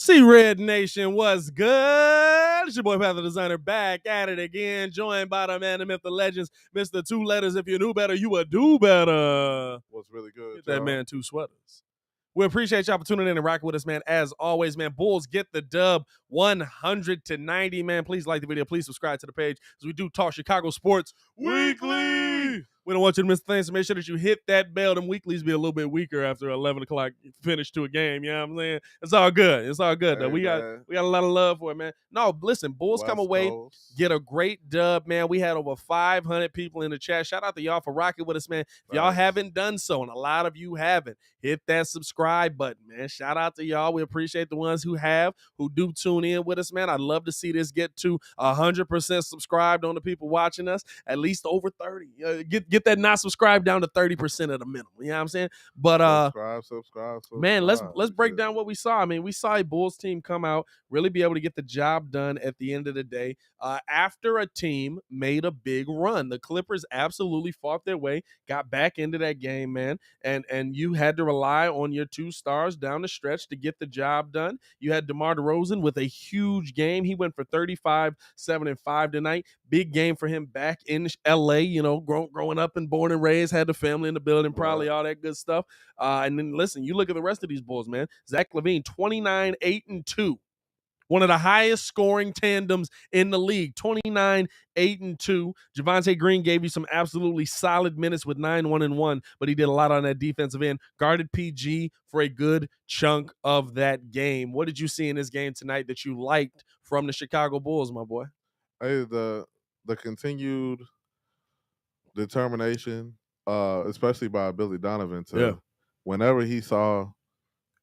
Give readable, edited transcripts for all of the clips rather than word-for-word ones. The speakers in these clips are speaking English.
See Red Nation, what's good? It's your boy Pat the Designer back at it again, joined by the man, the myth, the legends, Mr. Two Letters. If you knew better, you would do better. What's really good, Get that man two sweaters. We appreciate y'all for tuning in and rocking with us, man. As always, man, Bulls get the dub 100-90, man. Please like the video. Please subscribe to the page as we do talk Chicago sports weekly. We don't want you to miss things, so make sure that you hit that bell. Them weeklies be a little bit weaker after 11 o'clock finish to a game, you know what I'm saying? It's all good. It's all good, though. We got a lot of love for it, man. No, listen, Bulls come away, get a great dub, man. We had over 500 people in the chat. Shout out to y'all for rocking with us, man. If y'all haven't done so, and a lot of you haven't, hit that subscribe button, man. Shout out to y'all. We appreciate the ones who have, who do tune in with us, man. I'd love to see this get to 100% subscribed on the people watching us, at least over 30. Get that not subscribed down to 30% at a minimum. You know what I'm saying? But subscribe. Man, let's break down what we saw. I mean, we saw a Bulls team come out, really be able to get the job done at the end of the day after a team made a big run. The Clippers absolutely fought their way, got back into that game, man, and you had to rely on your two stars down the stretch to get the job done. You had DeMar DeRozan with a huge game. He went for 35, 7, and 5 tonight. Big game for him back in L.A., you know, growing up and born and raised, had the family in the building, probably all that good stuff. And then, listen, you look at the rest of these Bulls, man. Zach LaVine, 29, 8, and 2. One of the highest scoring tandems in the league, 29, 8, and 2. Javonte Green gave you some absolutely solid minutes with 9, 1, and 1, but he did a lot on that defensive end. Guarded PG for a good chunk of that game. What did you see in this game tonight that you liked from the Chicago Bulls, my boy? Hey, the continued determination, especially by Billy Donovan, to whenever he saw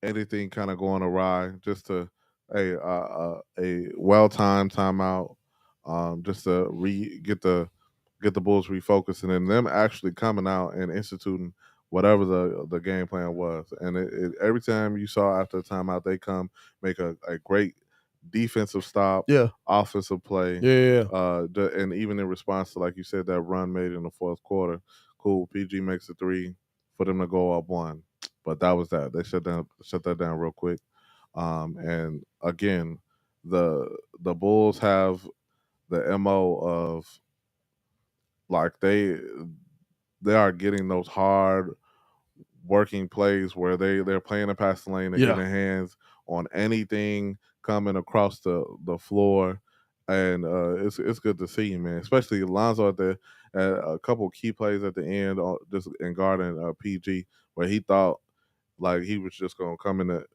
anything kind of going awry, just to a well-timed timeout, just to get the Bulls refocusing, and them actually coming out and instituting whatever the game plan was. And every time you saw after a timeout, they come make a great defensive stop, offensive play, and even in response to, like you said, that run made in the fourth quarter. Cool, PG makes a 3 for them to go up 1, but that was that. They shut that down real quick. And again, the Bulls have the MO of, like, they are getting those hard working plays where they're playing a pass lane, they're getting their hands on anything coming across the floor, and it's good to see, man. Especially Lonzo at a couple key plays at the end, just in guarding PG, where he thought like he was just gonna come in the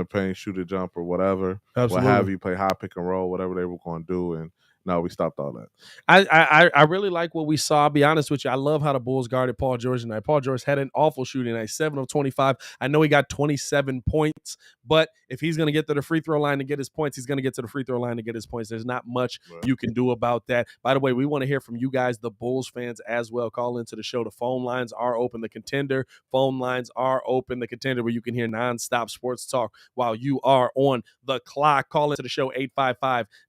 paint, shoot a jump or whatever, what have you, play high pick and roll, whatever they were going to do, and no, we stopped all that. I really like what we saw. I'll be honest with you. I love how the Bulls guarded Paul George tonight. Paul George had an awful shooting night, 7 of 25. I know he got 27 points, but if he's going to get to the free throw line to get his points, he's going to get to the free throw line to get his points. There's not much you can do about that. By the way, we want to hear from you guys, the Bulls fans, as well. Call into the show. The phone lines are open. The Contender phone lines are open. The Contender, where you can hear nonstop sports talk while you are on the clock. Call into the show,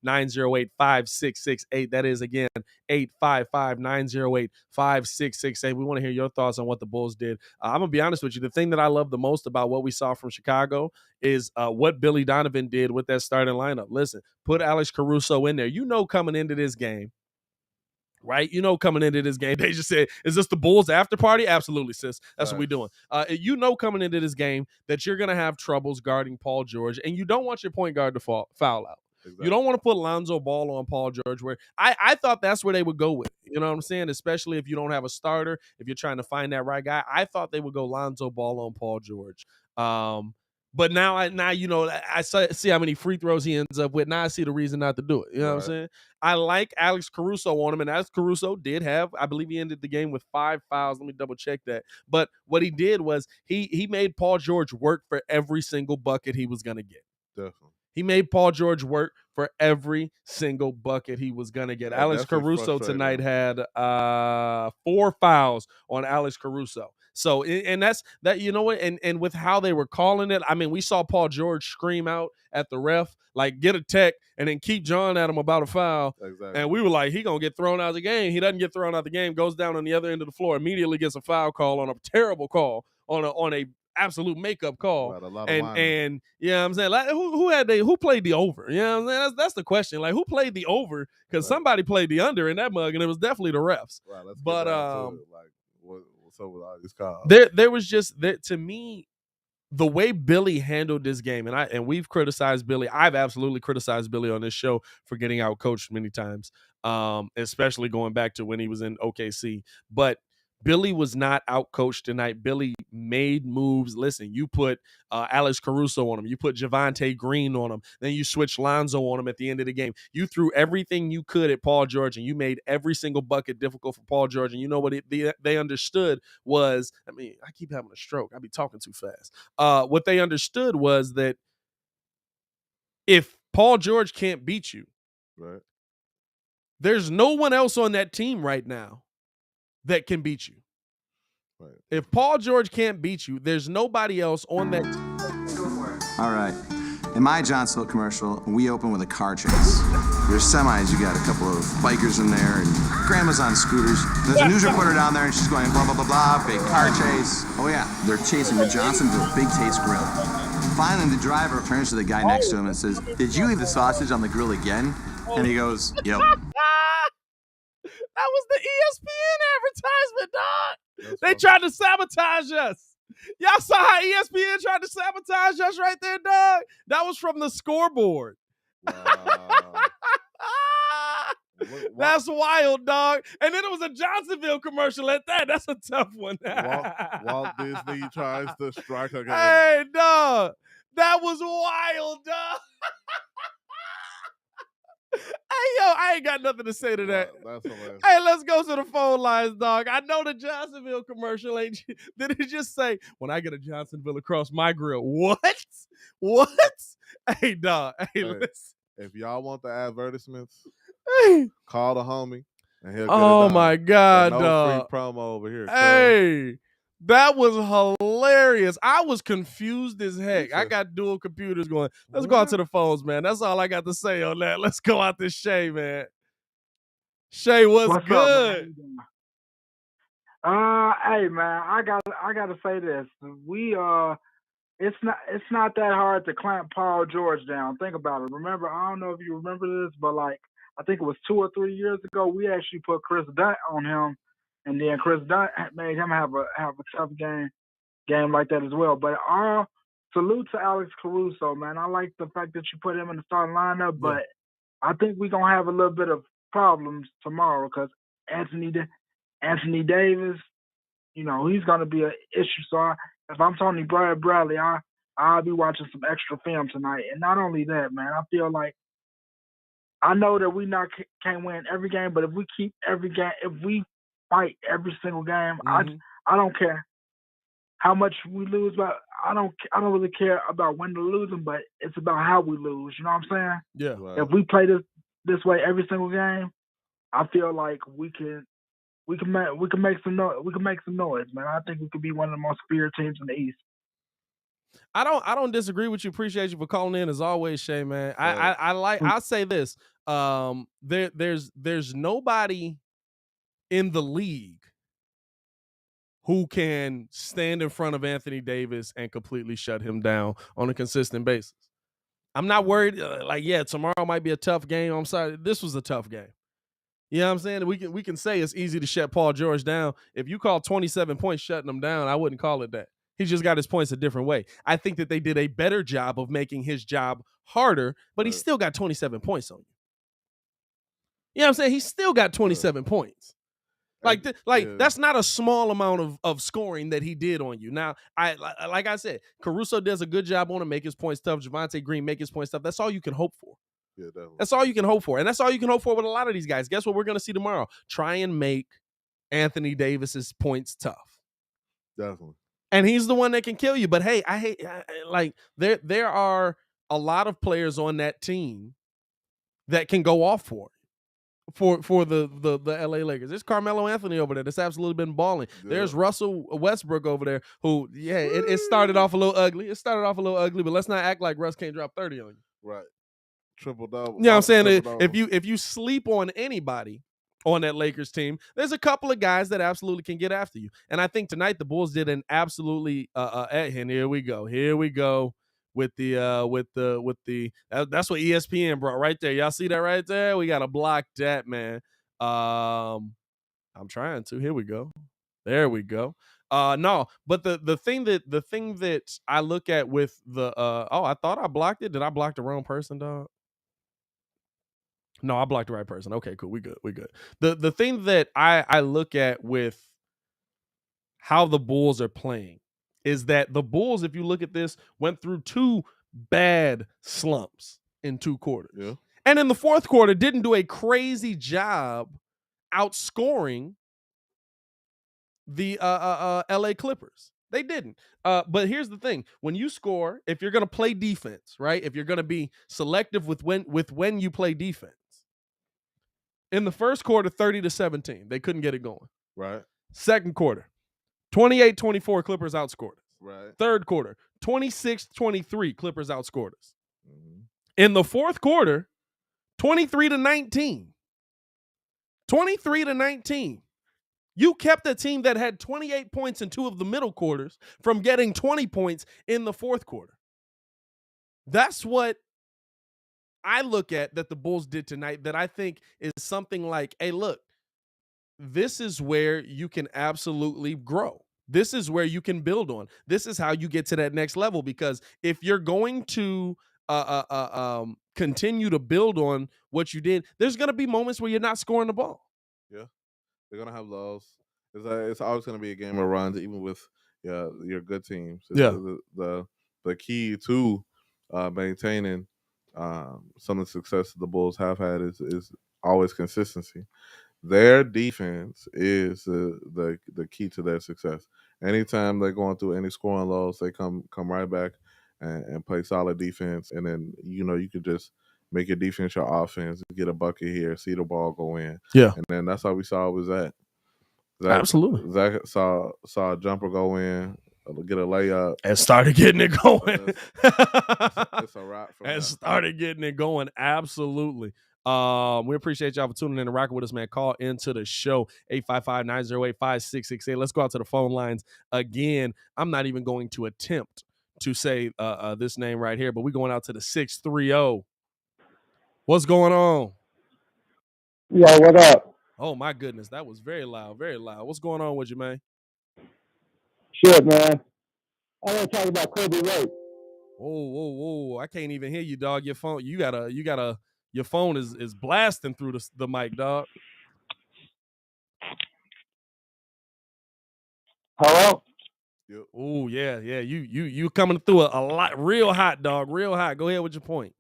855-908-5668. That is, again, 855-908-5668. We want to hear your thoughts on what the Bulls did. I'm going to be honest with you. The thing that I love the most about what we saw from Chicago is what Billy Donovan did with that starting lineup. Listen, put Alex Caruso in there. You know, coming into this game, right? You know, coming into this game, they just said, is this the Bulls after party? Absolutely, sis. That's what we're doing. You know, coming into this game that you're going to have troubles guarding Paul George, and you don't want your point guard to foul out. Exactly. You don't want to put Lonzo Ball on Paul George, where I thought that's where they would go with. You know what I'm saying? Especially if you don't have a starter, if you're trying to find that right guy. I thought they would go Lonzo Ball on Paul George. But now you know, I see how many free throws he ends up with. Now I see the reason not to do it. You know what I'm saying? I like Alex Caruso on him, and Alex Caruso did have, I believe he ended the game with 5 fouls. Let me double check that. But what he did was he made Paul George work for every single bucket he was going to get. Definitely. He made Paul George work for every single bucket he was going to get. Alex Caruso tonight had 4 fouls on Alex Caruso. So, and that's that, you know what? And with how they were calling it, I mean, we saw Paul George scream out at the ref, like, get a tech, and then keep John at him about a foul. Exactly. And we were like, he going to get thrown out of the game. He doesn't get thrown out of the game, goes down on the other end of the floor, immediately gets a foul call on a terrible call on a absolute makeup call. Right, a lot of And whining. you know what I'm saying? Like who played the over? You know what I'm saying? That's the question. Like who played the over? Because Right. somebody played the under in that mug, and it was definitely the refs. Right, let's But get down to it. Like what's up with all these calls? there was just to me, the way Billy handled this game, and we've criticized Billy. I've absolutely criticized Billy on this show for getting out coached many times, especially going back to when he was in OKC. But Billy was not out coached tonight. Billy made moves. Listen, you put Alex Caruso on him. You put Javonte Green on him. Then you switched Lonzo on him at the end of the game. You threw everything you could at Paul George, and you made every single bucket difficult for Paul George. And you know what they understood was, I mean, I keep having a stroke. I be talking too fast. What they understood was that if Paul George can't beat you, Right. there's no one else on that team right now that can beat you. Right. If Paul George can't beat you, there's nobody else on that team. All right. In my Johnsonville commercial, we open with a car chase. There's semis, you got a couple of bikers in there, and grandma's on scooters. There's a news reporter down there, and she's going blah, blah, blah, blah, big car chase. Oh, yeah, they're chasing the Johnsonville Big Taste Grill. Finally, the driver turns to the guy next to him and says, "Did you leave the sausage on the grill again?" And he goes, "Yep." That was the ESPN advertisement, dog. They funny. tried to sabotage us. Y'all saw how ESPN tried to sabotage us right there, dog? That was from the scoreboard. Wow. That's wild, dog. And then it was a Johnsonville commercial at that. That's a tough one. Walt Disney tries to strike again. Hey, dog. That was wild, dog. Hey, yo, I ain't got nothing to say to that. That's hilarious. Hey, let's go to the phone lines, dog. I know the Johnsonville commercial ain't. Did it just say, when I get a Johnsonville across my grill? What? Hey, dog. Hey, listen. If y'all want the advertisements, Hey. call the homie and he'll get it Oh, done. my God, no dog. free promo over here. Hey. That was hilarious. I was confused as heck. I got dual computers going. Let's go out to the phones, man. That's all I got to say on that. Let's go out to Shay, man. Shay, what's good? Up, hey man, I gotta say this. It's not that hard to clamp Paul George down. Think about it. Remember, I don't know if you remember this, but like I think it was 2 or 3 years ago, we actually put Chris Dunn on him, and then Chris Dunn made him have a tough game like that as well. But all salute to Alex Caruso, man. I like the fact that you put him in the starting lineup, but I think we're gonna have a little bit of problems tomorrow because Anthony Davis, you know, he's gonna be an issue. So if I'm Tony Bradley, I'll be watching some extra film tonight. And not only that, man, I feel like I know that we can't win every game, but if we keep every game, if we fight every single game, I don't care how much we lose, but I don't really care about winning or losing, but it's about how we lose. You know what I'm saying? Yeah. Right. If we play this way every single game, I feel like we can make some noise, man. I think we could be one of the most feared teams in the East. I don't disagree with you. Appreciate you for calling in as always, Shay, man. I'll say this. There's nobody in the league who can stand in front of Anthony Davis and completely shut him down on a consistent basis. I'm not worried. Tomorrow might be a tough game. I'm sorry. This was a tough game. You know what I'm saying? We can say it's easy to shut Paul George down. If you call 27 points shutting him down, I wouldn't call it that. He just got his points a different way. I think that they did a better job of making his job harder, but he still got 27 points on you. You know what I'm saying? He still got 27 points. That's not a small amount of scoring that he did on you. Now, like I said, Caruso does a good job on him, make his points tough. Javonte Green make his points tough. That's all you can hope for. Yeah, definitely. That's all you can hope for. And that's all you can hope for with a lot of these guys. Guess what we're going to see tomorrow? Try and make Anthony Davis's points tough. Definitely. And he's the one that can kill you. But hey, there are a lot of players on that team that can go off for the LA Lakers. There's Carmelo Anthony over there that's absolutely been balling. Yeah. There's Russell Westbrook over there who, it started off a little ugly. But let's not act like Russ can't drop 30 on you. Right. Triple double. You know what I'm saying? If you sleep on anybody, on that Lakers team. There's a couple of guys that absolutely can get after you. And I think tonight the Bulls did an absolutely and here we go. Here we go with the that's what ESPN brought right there. Y'all see that right there? We got to block that, man. I'm trying to. Here we go. There we go. No, but the thing that I look at with the I thought I blocked it. Did I block the wrong person, dog? No, I blocked the right person. Okay, cool. We good. We good. The thing that I look at with how the Bulls are playing is that the Bulls, if you look at this, went through 2 bad slumps in 2 quarters. Yeah. And in the fourth quarter, didn't do a crazy job outscoring the LA Clippers. They didn't. But here's the thing. When you score, if you're going to play defense, right? If you're going to be selective with when you play defense. In the first quarter, 30-17. They couldn't get it going. Right. Second quarter, 28-24, Clippers outscored us. Right. Third quarter, 26-23, Clippers outscored us. Mm-hmm. In the fourth quarter, 23-19. 23-19. You kept a team that had 28 points in 2 of the middle quarters from getting 20 points in the fourth quarter. That's what I look at that the Bulls did tonight that I think is something like, hey, look, this is where you can absolutely grow. This is where you can build on. This is how you get to that next level, because if you're going to continue to build on what you did, there's going to be moments where you're not scoring the ball. Yeah, they're going to have lows. It's always going to be a game of runs, even with your good teams. The key to maintaining some of the success that the Bulls have had is always consistency. Their defense is the key to their success. Anytime they're going through any scoring lows, they come right back and play solid defense, and then you can just make your defense your offense, get a bucket here, see the ball go in. Yeah, and then that's how we saw it was at. Absolutely. Zach saw a jumper go in, get a layup, and started getting it going. It's a wrap from and that. Started getting it going. Absolutely. We appreciate y'all for tuning in and rocking with us, man. Call into the show, 855-908-5668. Let's go out to the phone lines again. I'm not even going to attempt to say this name right here, but we're going out to the 630. What's going on? Yo, what up? Oh, my goodness. That was very loud, very loud. What's going on with you, man? Shit, man. I want to talk about Kobe White. Whoa. I can't even hear you, dog. Your phone, your phone is blasting through the mic, dog. Hello? Yep. Oh, yeah. You coming through a lot, real hot, dog, real hot. Go ahead with your point.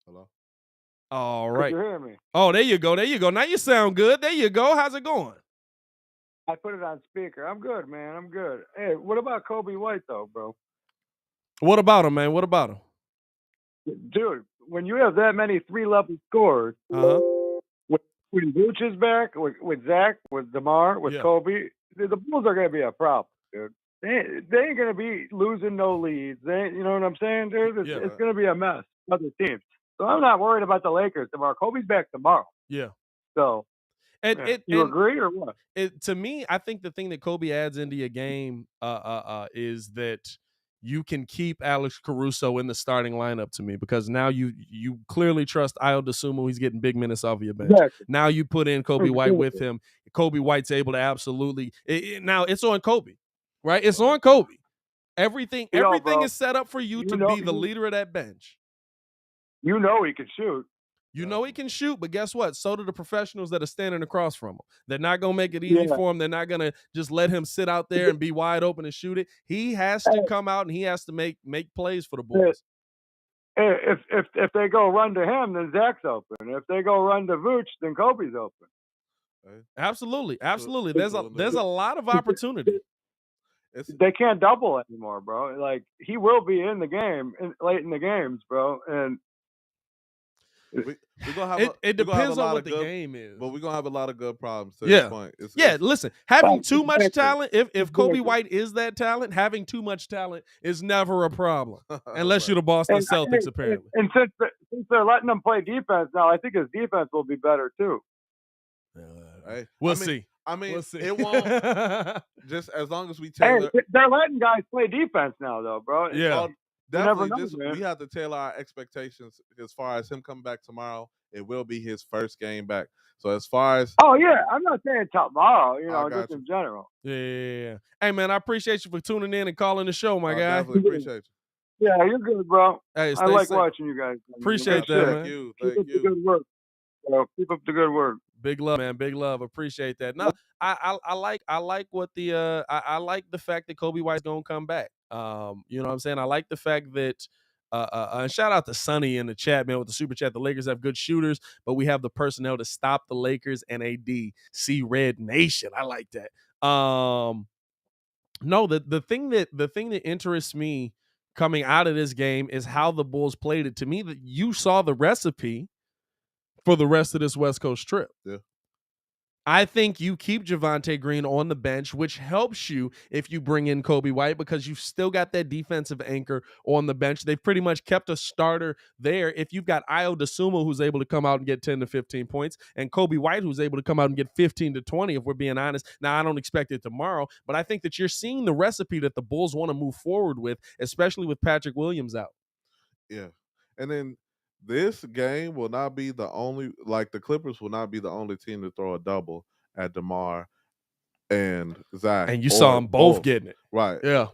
Hello? All right. Could you hear me? Oh, there you go. Now you sound good. There you go. How's it going? I put it on speaker. I'm good, man. I'm good. Hey, what about Kobe White, though, bro? What about him, man? What about him? Dude, when you have that many 3-level scores, when Vooch is back, with Zach, with DeMar, with Kobe, the Bulls are going to be a problem, dude. They ain't going to be losing no leads. You know what I'm saying, dude? It's going to be a mess. Other teams. So I'm not worried about the Lakers tomorrow. Kobe's back tomorrow. Yeah. So, you agree or what? To me, I think the thing that Kobe adds into your game is that you can keep Alex Caruso in the starting lineup, to me, because now you clearly trust Ayo Dosunmu. He's getting big minutes off of your bench. Exactly. Now you put in Kobe White with him. Kobe White's able to absolutely now it's on Kobe, right? It's on Kobe. Everything is set up for you to be the leader of that bench. You know he can shoot. You know he can shoot, but guess what? So do the professionals that are standing across from him. They're not going to make it easy for him. They're not going to just let him sit out there and be wide open and shoot it. He has to come out and he has to make plays for the Bulls. If they go run to him, then Zach's open. If they go run to Vooch, then Kobe's open. Absolutely. There's a lot of opportunity. They can't double anymore, bro. Like, he will be in the game late in the games, bro. And We're gonna have it depends on what the game is. But we're gonna have a lot of good problems to Yeah. this point. Listen, having too much talent, if Kobe White is that talent, having too much talent is never a problem. Unless you're the Boston Celtics, apparently. And since they're letting him play defense now, I think his defense will be better too. We'll see. I mean, we'll see. It won't. Just as long as we tailor. Hey, they're letting guys play defense now, though, bro. Yeah. Definitely, we have to tailor our expectations as far as him coming back tomorrow. It will be his first game back. So as far as I'm not saying tomorrow, just in general. Yeah. Hey man, I appreciate you for tuning in and calling the show, my guy. Definitely appreciate you. Yeah, you're good, bro. Hey, I like safe. watching you guys. Appreciate that, man. Thank you. Keep up the good work. Keep up the good work. Big love, man. Big love. Appreciate that. No, I like what the I like the fact that Kobe White's gonna come back. You know what I'm saying? I like the fact that and shout out to Sonny in the chat, man, with the super chat. The Lakers have good shooters, but we have the personnel to stop the Lakers and AD. See Red Nation. I like that. No, the thing that interests me coming out of this game is how the Bulls played it. To me, that you saw the recipe for the rest of this West Coast trip. Yeah. I think you keep Javonte Green on the bench, which helps you if you bring in Kobe White because you've still got that defensive anchor on the bench. They've pretty much kept a starter there. If you've got Ayo Dosunmu who's able to come out and get 10 to 15 points and Kobe White who's able to come out and get 15 to 20, if we're being honest. Now, I don't expect it tomorrow, but I think that you're seeing the recipe that the Bulls want to move forward with, especially with Patrick Williams out. Yeah. And then this game will not be the only, like the Clippers will not be the only team to throw a double at DeMar and Zach. And you saw them both getting it. Right. Yeah.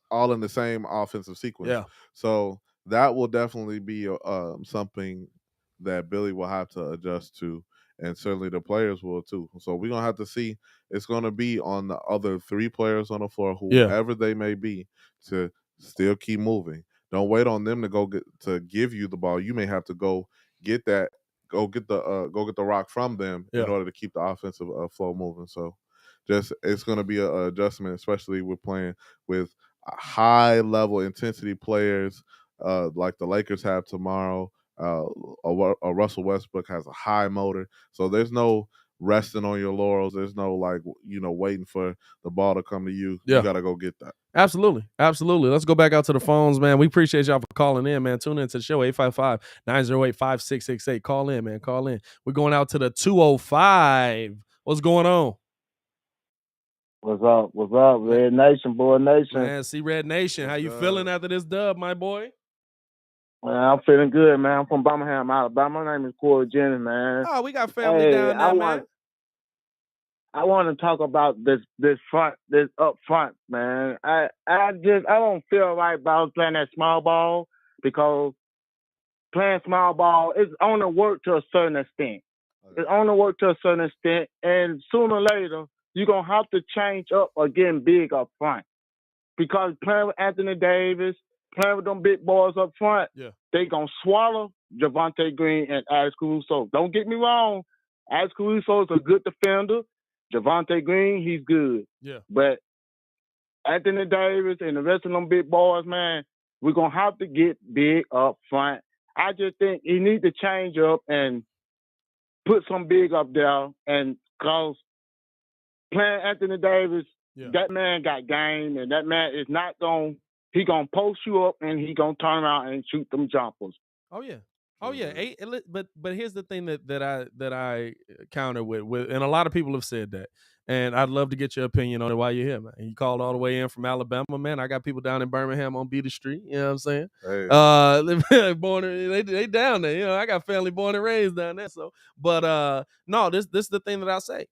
All in the same offensive sequence. Yeah. So that will definitely be something that Billy will have to adjust to, and certainly the players will too. So we're going to have to see. It's going to be on the other three players on the floor, whoever they may be, to still keep moving. Don't wait on them to give you the ball. You may have to go get the rock from them in order to keep the offensive flow moving. So it's going to be an adjustment, especially with playing with high level intensity players like the Lakers have tomorrow. Russell Westbrook has a high motor, so there's no resting on your laurels. There's no waiting for the ball to come to you. You got to go get that. Absolutely. Let's go back out to the phones, man. We appreciate y'all for calling in, man. Tune in to the show, 855-908-5668. Call in, man. Call in. We're going out to the 205. What's going on? What's up? Red Nation, boy nation. Man, see Red Nation. How you feeling after this dub, my boy? Man, I'm feeling good, man. I'm from Birmingham, Alabama. My name is Corey Jennings, man. Oh, we got family down there, man. I want to talk about this up front, man. I don't feel right about playing that small ball because playing small ball is only work to a certain extent. It's only work to a certain extent, and sooner or later you're gonna have to change up or getting big up front because playing with Anthony Davis, playing with them big boys up front, they gonna swallow Javonte Green and Alex Caruso. Don't get me wrong, Alex Caruso is a good defender. Javonte Green, he's good. Yeah. But Anthony Davis and the rest of them big boys, man, we're going to have to get big up front. I just think he needs to change up and put some big up there. And because playing Anthony Davis, that man got game, and that man is not going to – he going to post you up, and he going to turn around and shoot them jumpers. Oh, yeah. But here's the thing that I counter with, and a lot of people have said that, and I'd love to get your opinion on it while you're here, man. You called all the way in from Alabama, man. I got people down in Birmingham on Beatty Street. You know what I'm saying? Hey. They down there. You know, I got family born and raised down there. So, but no, this is the thing that I say.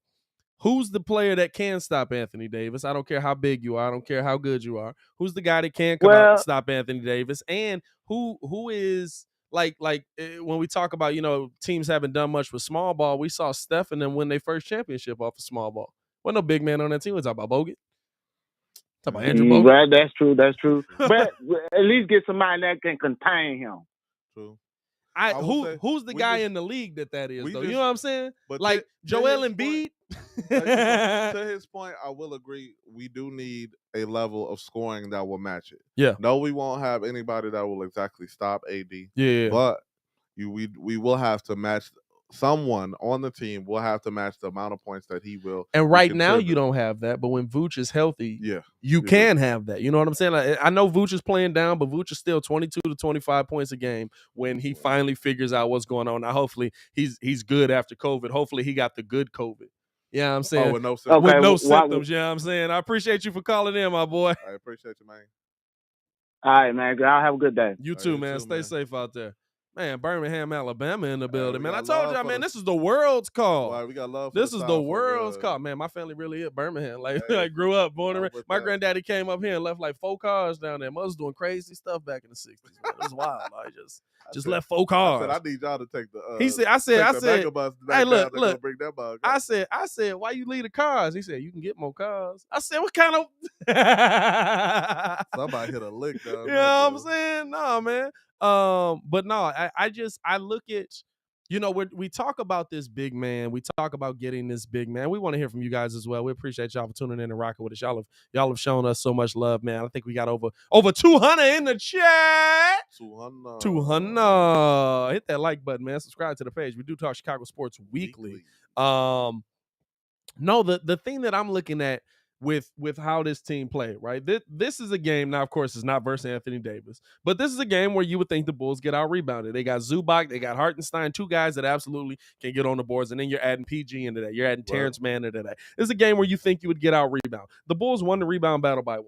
Who's the player that can stop Anthony Davis? I don't care how big you are. I don't care how good you are. Who's the guy that can come out and stop Anthony Davis? And who is like when we talk about, teams haven't done much with small ball, we saw Steph and them win their first championship off of small ball. Wasn't no big man on that team. We talk about Bogut. Talk about Andrew Bogut. Right, that's true. But at least get somebody that can contain him. True. Who's the guy in the league that is, though? You know what I'm saying? But like Joel Embiid. To his point, I will agree. We do need a level of scoring that will match it. Yeah. No, we won't have anybody that will exactly stop AD. Yeah. But we will have to match. Someone on the team will have to match the amount of points that he will. And right now you don't have that, but when Vooch is healthy, you can have that. You know what I'm saying? Like, I know Vooch is playing down, but Vooch is still 22 to 25 points a game when he finally figures out what's going on. Now, hopefully he's good after COVID. Hopefully he got the good COVID. Yeah, you know what I'm saying? with no symptoms. With no symptoms, yeah, you know what I'm saying? I appreciate you for calling in, my boy. I appreciate you, man. All right, man. Y'all have a good day. You too, man. Stay safe out there. Man, Birmingham, Alabama in the building, man. I told y'all, man, this is the world's call. Well, we got love for this is the world's call. Man, my family really is Birmingham. Like, I grew up, born and raised. My granddaddy came up here and left like 4 cars down there. Mother's doing crazy stuff back in the 60s. Man. It was wild. I just left 4 cars. I need y'all to take the I said, bus hey, look, bring that bug. I said, why you leave the cars? He said, you can get more cars. I said, what kind of somebody hit a lick, though. You know what I'm saying? No, man. But no, I look at, you know, we talk about this big man. We talk about getting this big man. We want to hear from you guys as well. We appreciate y'all for tuning in and rocking with us. Y'all have shown us so much love, man. I think we got over 200 in the chat. 200. Hit that like button, man. Subscribe to the page. We do talk Chicago sports weekly. No, the thing that I'm looking at with how this team played, right? This is a game now, of course, it's not versus Anthony Davis, but this is a game where you would think the Bulls get out rebounded. They got Zubac, they got Hartenstein, 2 guys that absolutely can get on the boards, and then you're adding PG into that. You're adding Terrence Mann into that. This is a game where you think you would get out rebound. The Bulls won the rebound battle by 1.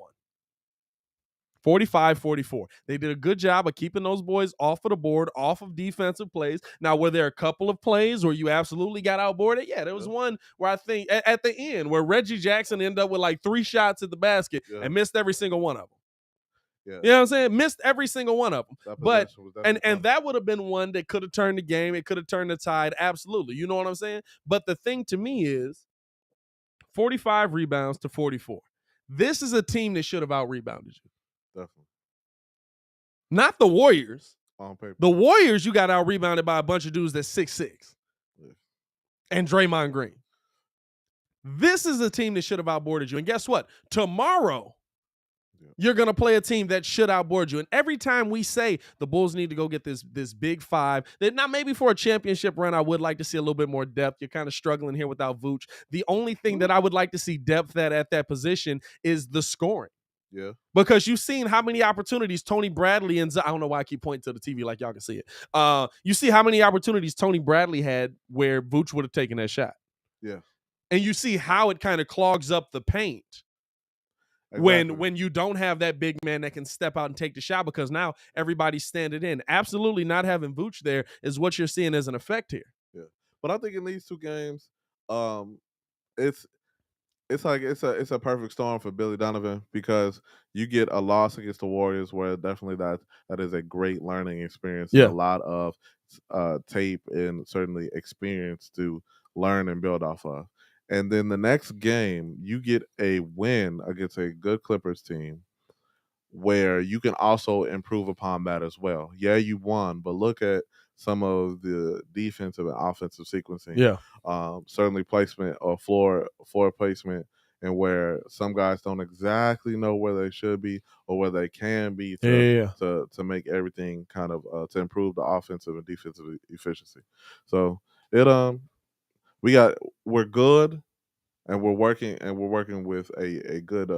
45-44. They did a good job of keeping those boys off of the board, off of defensive plays. Now, were there a couple of plays where you absolutely got outboarded? Yeah, there was one where I think at the end where Reggie Jackson ended up with like 3 shots at the basket and missed every single one of them. Yeah. You know what I'm saying? Missed every single one of them. But and that would have been one that could have turned the game. It could have turned the tide. Absolutely. You know what I'm saying? But the thing to me is 45 rebounds to 44. This is a team that should have out-rebounded you. Definitely. Not the Warriors. On paper. The Warriors, you got out-rebounded by a bunch of dudes that's 6'6". Yeah. And Draymond Green. This is a team that should have outboarded you. And guess what? Tomorrow, you're going to play a team that should outboard you. And every time we say the Bulls need to go get this big 5, that now maybe for a championship run, I would like to see a little bit more depth. You're kind of struggling here without Vooch. The only thing that I would like to see depth at that position is the scoring. Yeah. Because you've seen how many opportunities Tony Bradley and I don't know why I keep pointing to the TV like y'all can see it. You see how many opportunities Tony Bradley had where Vooch would have taken that shot. Yeah. And you see how it kind of clogs up the paint. Exactly. When you don't have that big man that can step out and take the shot because now everybody's standing in. Absolutely not having Vooch there is what you're seeing as an effect here. Yeah. But I think in these 2 games, it's a perfect storm for Billy Donovan because you get a loss against the Warriors where definitely that is a great learning experience. Yeah. A lot of tape and certainly experience to learn and build off of. And then the next game, you get a win against a good Clippers team where you can also improve upon that as well. Yeah, you won, but look at some of the defensive and offensive sequencing. Yeah. Certainly placement or floor placement, and where some guys don't exactly know where they should be or where they can be to make everything kind of to improve the offensive and defensive efficiency. So we're good, and we're working with a good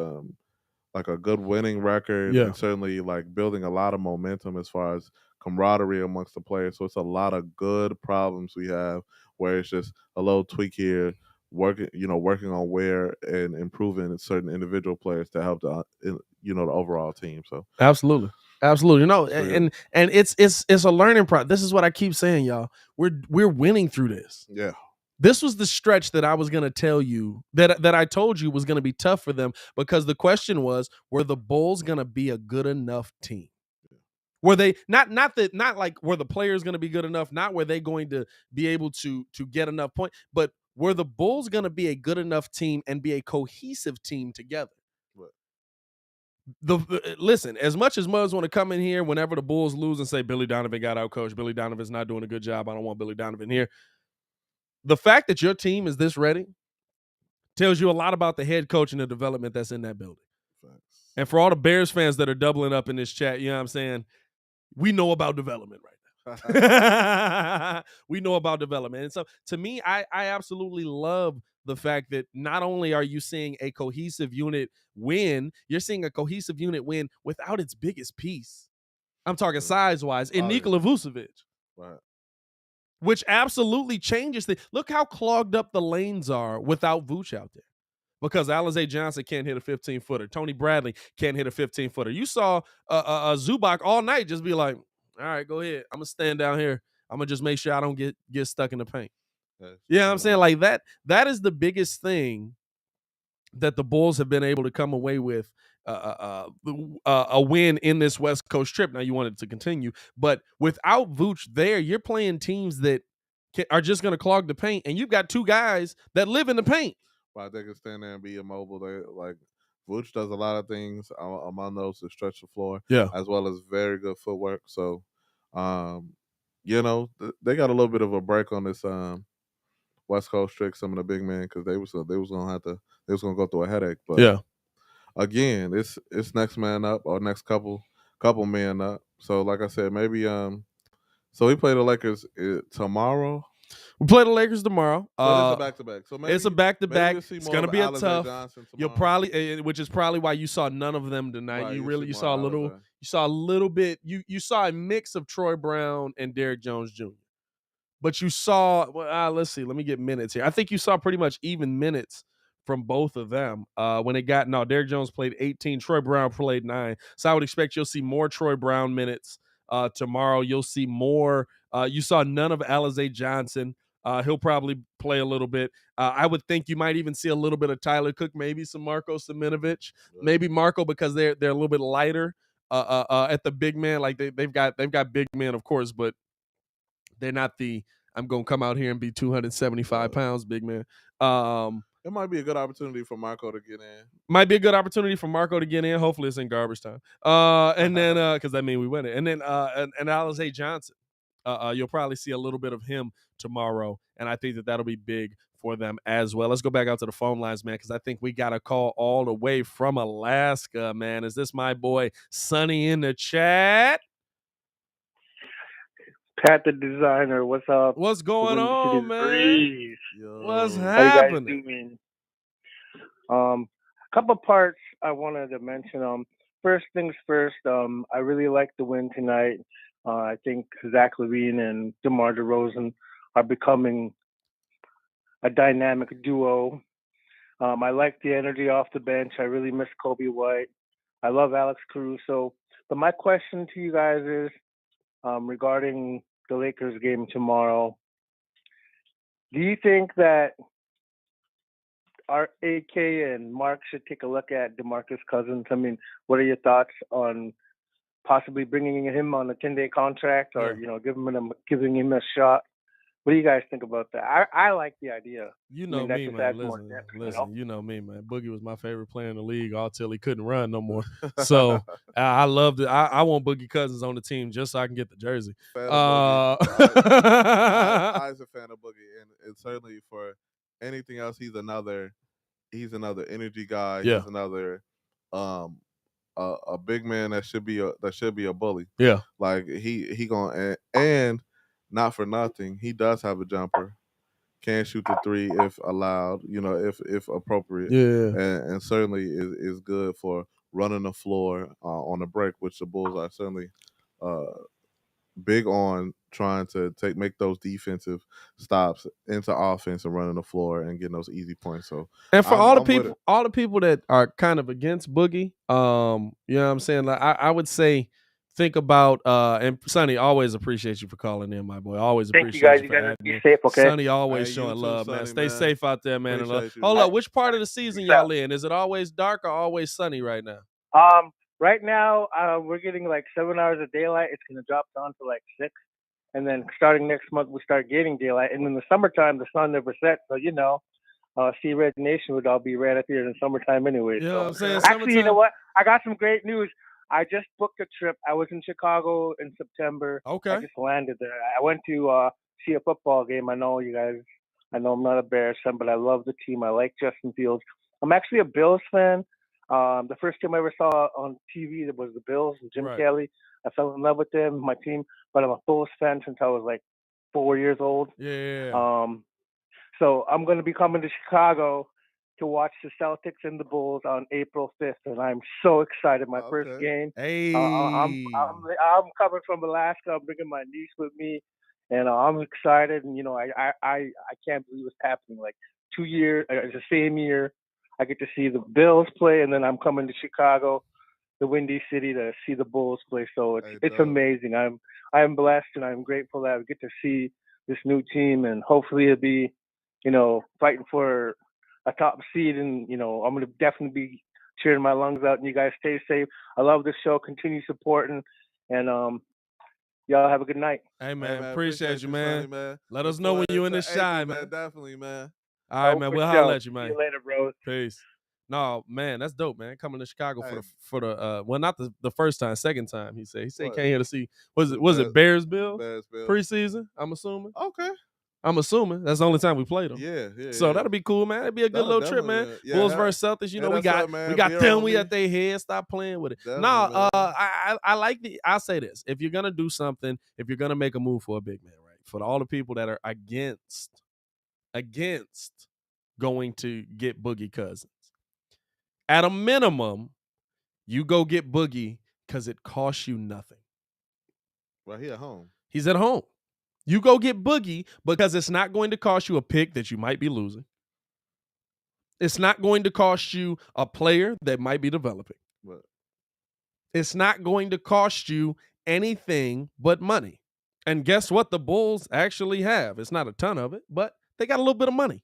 like a good winning record, and certainly like building a lot of momentum as far as camaraderie amongst the players. So it's a lot of good problems we have where it's just a little tweak here, working on where and improving certain individual players to help the overall team. So absolutely. You know, and it's a learning process. This is what I keep saying, y'all. We're winning through this. Yeah. This was the stretch that I was going to tell you that I told you was going to be tough for them because the question was, were the Bulls going to be a good enough team? Were they not like were the players going to be good enough? Not were they going to be able to get enough points, but were the Bulls going to be a good enough team and be a cohesive team together? Listen, as much as Muzz want to come in here whenever the Bulls lose and say Billy Donovan got outcoached, Billy Donovan's not doing a good job, I don't want Billy Donovan here. The fact that your team is this ready tells you a lot about the head coach and the development that's in that building. And for all the Bears fans that are doubling up in this chat, you know what I'm saying? We know about development right now. We know about development. And so to me, I absolutely love the fact that not only are you seeing a cohesive unit win, you're seeing a cohesive unit win without its biggest piece. I'm talking size-wise, in Nikola Vucevic. Right. Which absolutely changes things. Look how clogged up the lanes are without Vooch out there. Because Alizé Johnson can't hit a 15-footer. Tony Bradley can't hit a 15-footer. You saw Zubac all night just be like, all right, go ahead. I'm going to stand down here. I'm going to just make sure I don't get stuck in the paint. You know what I'm saying? Like that is the biggest thing that the Bulls have been able to come away with a win in this West Coast trip. Now you want it to continue, but without Vooch there, you're playing teams that are just going to clog the paint, and you've got two guys that live in the paint. Well, they can stand there and be immobile. They like Vooch does a lot of things among those to stretch the floor, as well as very good footwork. So, they got a little bit of a break on this West Coast trick. Some of the big men because they was gonna go through a headache. But again, it's next man up or next couple men up. So, like I said, maybe so we play the Lakers tomorrow. We play the Lakers tomorrow. So it's a back-to-back. So maybe it's a back-to-back. It's going to be a tough. You'll probably, which is probably why you saw none of them tonight. Right, you saw a little bit. You saw a mix of Troy Brown and Derrick Jones Jr. But you saw. Let's see. Let me get minutes here. I think you saw pretty much even minutes from both of them. When it got Derrick Jones played 18. Troy Brown played 9. So I would expect you'll see more Troy Brown minutes tomorrow. You'll see more. You saw none of Alizé Johnson. He'll probably play a little bit. I would think you might even see a little bit of Tyler Cook, maybe some Marko Simonovic, maybe Marco because they're a little bit lighter at the big man. Like they've got big men, of course, but they're not the I'm gonna come out here and be 275 pounds, big man. It might be a good opportunity for Marco to get in. Hopefully it's in garbage time. And then because that means we win it. And then and Alizé Johnson. You'll probably see a little bit of him tomorrow, and I think that'll be big for them as well. Let's go back out to the phone lines, man, because I think we got a call all the way from Alaska, man. Is this my boy Sonny in the chat? Pat the designer, what's up? What's going on, man? What's happening? How you guys doing? Couple parts I wanted to mention. First things first, I really like the win tonight. I think Zach LaVine and DeMar DeRozan are becoming a dynamic duo. I like the energy off the bench. I really miss Kobe White. I love Alex Caruso. But my question to you guys is regarding the Lakers game tomorrow. Do you think that our AK and Mark should take a look at DeMarcus Cousins? I mean, what are your thoughts on possibly bringing him on a 10-day contract or, giving him a shot? What do you guys think about that? I like the idea. You know me, man. Listen, you know me, man. Boogie was my favorite player in the league until he couldn't run no more. So I loved it. I want Boogie Cousins on the team just so I can get the jersey. I was a fan of Boogie, and certainly for anything else, he's another energy guy. Yeah. He's another a big man that should be a bully. Yeah. Like he gonna and not for nothing, he does have a jumper. Can shoot the 3 if allowed, if appropriate. Yeah. And certainly is good for running the floor on the break, which the Bulls are certainly big on trying to make those defensive stops into offense and running the floor and getting those easy points. So, and for all the people that are kind of against Boogie, you know what I'm saying? Like I would say, think about and Sonny, always appreciate you for calling in, my boy. Always appreciate you for adding in. Be safe, okay? Sonny always showing love, man. Stay safe out there, man. Hold up, which part of the season y'all in? Is it always dark or always sunny right now? Right now, we're getting like 7 hours of daylight. It's going to drop down to like 6. And then starting next month, we start getting daylight. And in the summertime, the sun never sets. So, see Red Nation would all be right up here in the summertime anyway. You know what I'm saying? Actually, you know what? I got some great news. I just booked a trip. I was in Chicago in September. Okay. I just landed there. I went to see a football game. I know I'm not a Bears fan, but I love the team. I like Justin Fields. I'm actually a Bills fan. The first team I ever saw on TV was the Bills and Jim Kelly. I fell in love with them, my team, but I'm a Bulls fan since I was like 4 years old. Yeah. So I'm going to be coming to Chicago to watch the Celtics and the Bulls on April 5th, and I'm so excited. My first game. Hey. I'm coming from Alaska. I'm bringing my niece with me, and I'm excited. And I can't believe it's happening. Like 2 years, it's the same year. I get to see the Bills play, and then I'm coming to Chicago, the Windy City, to see the Bulls play. So it's amazing. I'm blessed, and I'm grateful that I get to see this new team, and hopefully it'll be, fighting for a top seed. And I'm going to definitely be cheering my lungs out. And you guys stay safe. I love this show. Continue supporting, and y'all have a good night. Hey man, appreciate you, man. Sonny, man. Let us know when you in the shine, man. Definitely, man. All right, man. We'll holler at you, man. See you later, bros. Peace. No, man, that's dope, man. Coming to Chicago for the well, not the first time, second time. He said he came here to see. Was it Bears Bills preseason? I'm assuming. Okay. I'm assuming that's the only time we played them. Yeah. So that'll be cool, man. It'll be a good little trip, man. Bulls versus Celtics. We got them. We at their head. Stop playing with it. I like I'll say this: if you're gonna do something, if you're gonna make a move for a big man, right? For all the people that are against going to get Boogie Cousins, at a minimum, you go get Boogie because it costs you nothing. Well, he at home. He's at home. You go get Boogie because it's not going to cost you a pick that you might be losing. It's not going to cost you a player that might be developing. What? It's not going to cost you anything but money. And guess what the Bulls actually have? It's not a ton of it, but they got a little bit of money.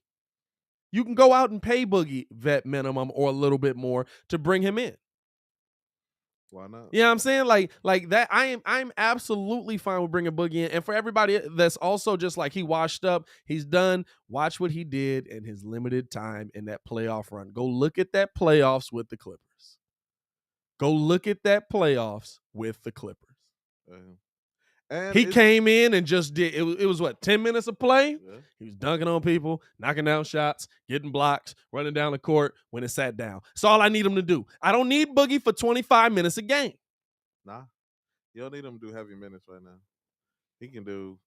You can go out and pay Boogie vet minimum or a little bit more to bring him in. Why not? Yeah, I'm saying like that. I'm absolutely fine with bringing Boogie in. And for everybody that's also just like he washed up, he's done. Watch what he did in his limited time in that playoff run. Go look at that playoffs with the Clippers. Go look at that playoffs with the Clippers. And he came in and just did. It was what, 10 minutes of play? Yeah. He was dunking on people, knocking down shots, getting blocks, running down the court when it sat down. That's all I need him to do. I don't need Boogie for 25 minutes a game. Nah, you don't need him to do heavy minutes right now. He can do.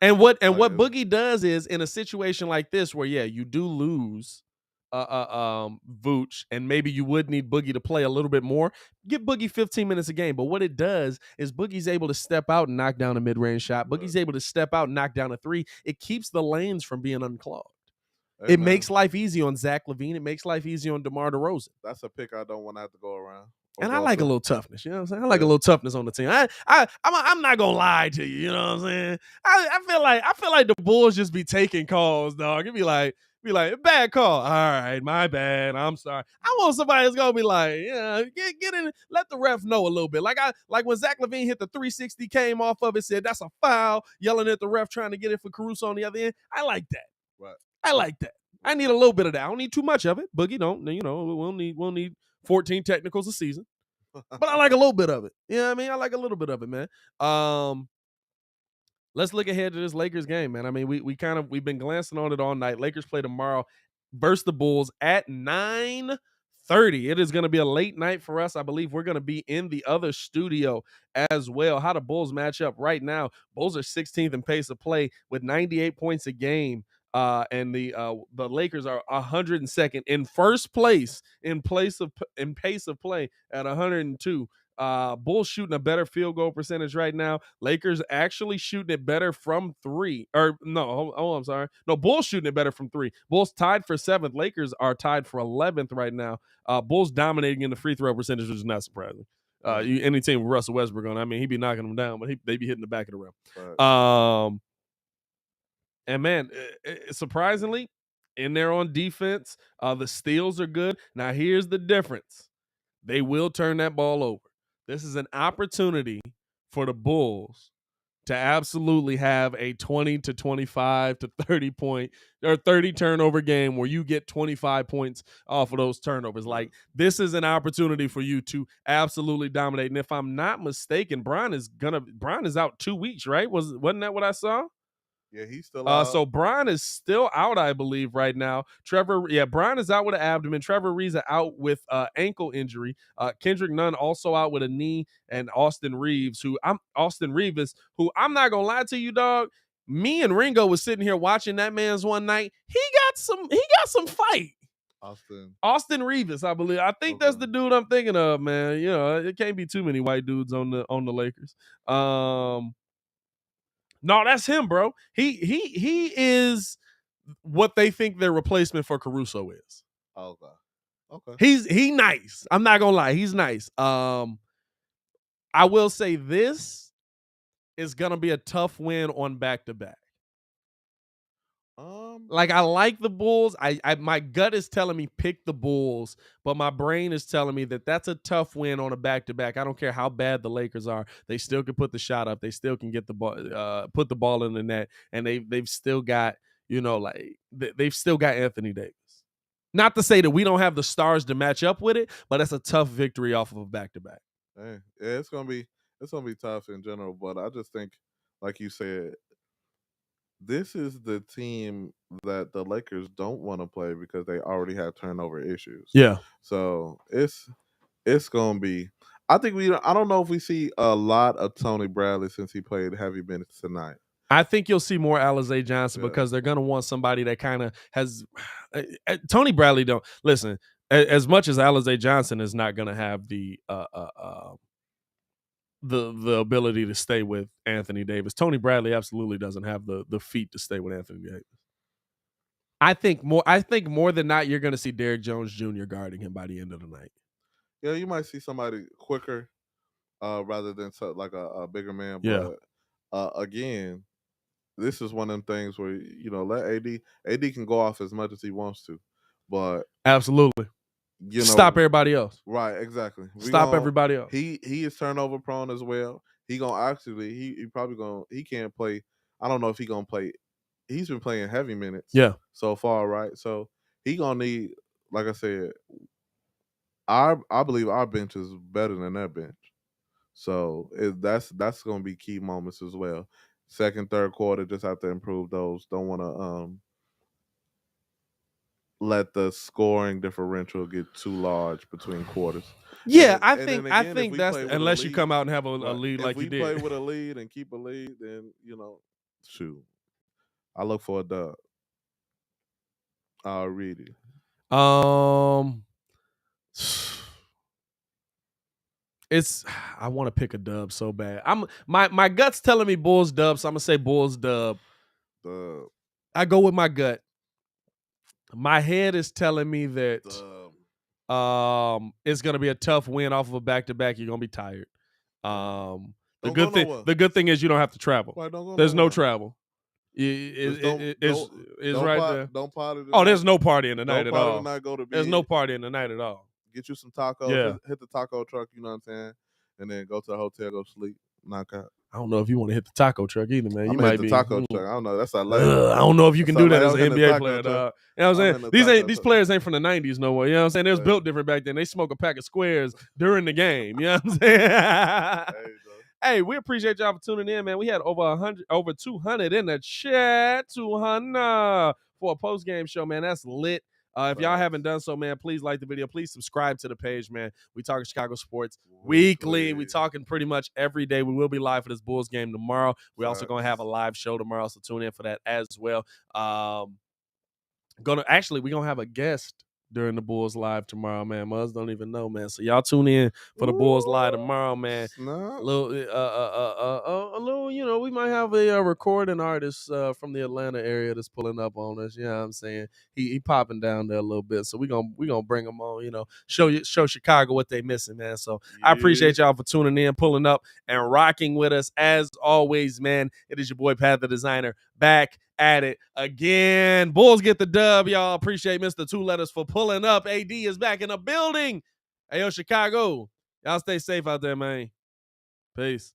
And what Boogie does is in a situation like this where you do lose Vooch, and maybe you would need Boogie to play a little bit more. Give Boogie 15 minutes a game. But what it does is Boogie's able to step out and knock down a mid-range shot. Boogie's able to step out and knock down a three. It keeps the lanes from being unclogged. It makes life easy on Zach LaVine. It makes life easy on DeMar DeRozan. That's a pick I don't want to have to go around. And I like a little toughness, you know what I'm saying? I like a little toughness on the team. I'm not gonna lie to you, you know what I'm saying? I feel like the Bulls just be taking calls, dog. It'd be like, bad call. All right, my bad. I'm sorry. I want somebody that's gonna be like, get in, let the ref know a little bit. Like when Zach LaVine hit the 360, came off of it, said that's a foul, yelling at the ref, trying to get it for Caruso on the other end. I like that. Right. I like that. I need a little bit of that. I don't need too much of it. Boogie don't. We'll need 14 technicals a season. But I like a little bit of it. You know what I mean? I like a little bit of it, man. Let's look ahead to this Lakers game, man. I mean, we've been glancing on it all night. Lakers play tomorrow versus the Bulls at 9:30. It is going to be a late night for us. I believe we're going to be in the other studio as well. How the Bulls match up right now? Bulls are 16th in pace of play with 98 points a game. And the Lakers are 102nd in first place in pace of play at 102. Bulls shooting a better field goal percentage right now. Lakers actually shooting it better from three. Or no, I'm sorry. No, Bulls shooting it better from three. Bulls tied for 7th. Lakers are tied for 11th right now. Bulls dominating in the free throw percentage, which is not surprising. Any team with Russell Westbrook on, I mean, he'd be knocking them down, but they be hitting the back of the rim. Right. And man, surprisingly, in there on defense, the steals are good. Now, here's the difference. They will turn that ball over. This is an opportunity for the Bulls to absolutely have a 20 to 25 to 30 point or 30 turnover game where you get 25 points off of those turnovers. Like, this is an opportunity for you to absolutely dominate. And if I'm not mistaken, Brian is out 2 weeks, right? Wasn't that what I saw? Yeah, he's still out. So Brian is still out, I believe, right now. Brian is out with an abdomen. Trevor Ariza out with ankle injury. Kendrick Nunn also out with a knee, and Austin Reeves, who I'm not gonna lie to you, dog. Me and Ringo was sitting here watching that man's one night. He got some fight. Austin Reeves, I believe. I think that's the dude I'm thinking of, man. You know, it can't be too many white dudes on the Lakers. No, that's him, bro. He is what they think their replacement for Caruso is. Okay. He's nice. I'm not gonna lie, he's nice. I will say this is gonna be a tough win on back-to-back. Like, I like the Bulls. I my gut is telling me pick the Bulls, but my brain is telling me that that's a tough win on a back-to-back. I don't care how bad the Lakers are; they still can put the shot up. They still can get the ball, put the ball in the net, and they've still got they've still got Anthony Davis. Not to say that we don't have the stars to match up with it, but that's a tough victory off of a back-to-back. Hey, yeah, it's gonna be tough in general, but I just think, like you said, this is the team that the Lakers don't want to play because they already have turnover issues. Yeah. So it's gonna be. I don't know if we see a lot of Tony Bradley since he played heavy minutes tonight. I think you'll see more Alizé Johnson because they're going to want somebody that kind of has Tony Bradley. Don't listen, as much as Alizé Johnson is not going to have the ability to stay with Anthony Davis. Tony Bradley absolutely doesn't have the feet to stay with Anthony Davis. I think more than not, you're going to see Derrick Jones Jr. guarding him by the end of the night. Yeah, you might see somebody quicker rather than like a bigger man. Yeah. But again, this is one of them things where, let AD can go off as much as he wants to, but absolutely, stop everybody else. Right, exactly. Stop everybody else. He is turnover prone as well. He can't play. I don't know if he gonna play. He's been playing heavy minutes. Yeah. So far, right? So he gonna need, like I said, I believe our bench is better than their bench. So that's going to be key moments as well. Second, third quarter, just have to improve those. Don't want to let the scoring differential get too large between quarters. Yeah, I think that's unless you come out and have a lead like you did. If we play with a lead and keep a lead, then shoot, I look for a dub. Already. I want to pick a dub so bad. My gut's telling me Bulls dub, so I'm gonna say Bulls dub. I go with my gut. My head is telling me that it's gonna be a tough win off of a back-to-back. You're gonna be tired. The good thing is you don't have to travel. There's no travel. It's right there. Don't party. There's no party in the night at all. There's no party in the night at all. Get you some tacos. Yeah. Hit the taco truck. You know what I'm saying, and then go to the hotel, go sleep, knock out. I don't know if you want to hit the taco truck either, man. You might hit the taco truck. I don't know. That's I don't know if you can do that as an NBA player, dog. You know what I'm saying? These players ain't from the 90s no more. You know what I'm saying? They was built different back then. They smoke a pack of squares during the game. You know what I'm saying? Hey, we appreciate y'all for tuning in, man. We had over 200 in the chat. 200 for a post-game show, man. That's lit. If y'all haven't done so, man, please like the video. Please subscribe to the page, man. We talking Chicago sports weekly. We talking pretty much every day. We will be live for this Bulls game tomorrow. We're also going to have a live show tomorrow, so tune in for that as well. We're going to have a guest during the Bulls live tomorrow, man. Muzz don't even know, man. So y'all tune in for the Bulls live tomorrow, man. A little, we might have a recording artist from the Atlanta area that's pulling up on us. You know what I'm saying? He popping down there a little bit, so we gonna bring him on. Show Chicago what they missing, man. So I appreciate y'all for tuning in, pulling up, and rocking with us as always, man. It is your boy Pat the Designer back at it again. Bulls get the dub, y'all. Appreciate Mr. Two Letters for pulling up. AD is back in the building. Hey, yo, Chicago. Y'all stay safe out there, man. Peace.